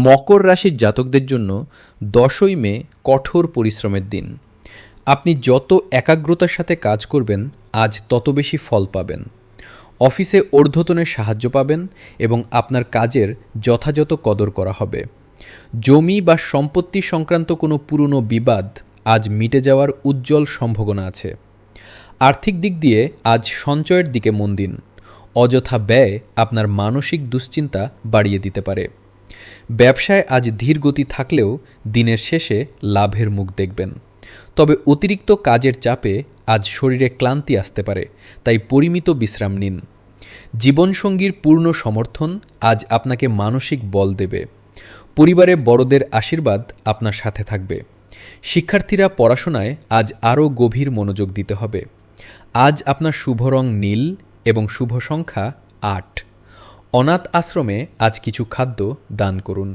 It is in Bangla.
মকর রাশির জাতকদের জন্য ১০ই মে কঠোর পরিশ্রমের দিন। আপনি যত একাগ্রতার সাথে কাজ করবেন আজ তত বেশি ফল পাবেন। অফিসে ঊর্ধ্বতনের সাহায্য পাবেন এবং আপনার কাজের যথাযথ কদর করা হবে। জমি বা সম্পত্তি সংক্রান্ত কোনো পুরনো বিবাদ আজ মিটে যাওয়ার উজ্জ্বল সম্ভাবনা আছে। আর্থিক দিক দিয়ে আজ সঞ্চয়ের দিকে মন দিন। অযথা ব্যয় আপনার মানসিক দুশ্চিন্তা বাড়িয়ে দিতে পারে। ব্যবসায় আজ ধীর গতি থাকলেও দিনের শেষে লাভের মুখ দেখবেন। তবে অতিরিক্ত কাজের চাপে আজ শরীরে ক্লান্তি আসতে পারে, তাই পরিমিত বিশ্রাম নিন। জীবনসঙ্গীর পূর্ণ সমর্থন আজ আপনাকে মানসিক বল দেবে। পরিবারে বড়দের আশীর্বাদ আপনার সাথে থাকবে। শিক্ষার্থীরা পড়াশোনায় আজ আরও গভীর মনোযোগ দিতে হবে। আজ আপনার শুভ রং নীল এবং শুভ সংখ্যা ৮। অনাথ আশ্রমে আজ কিছু খাদ্য দান করুন।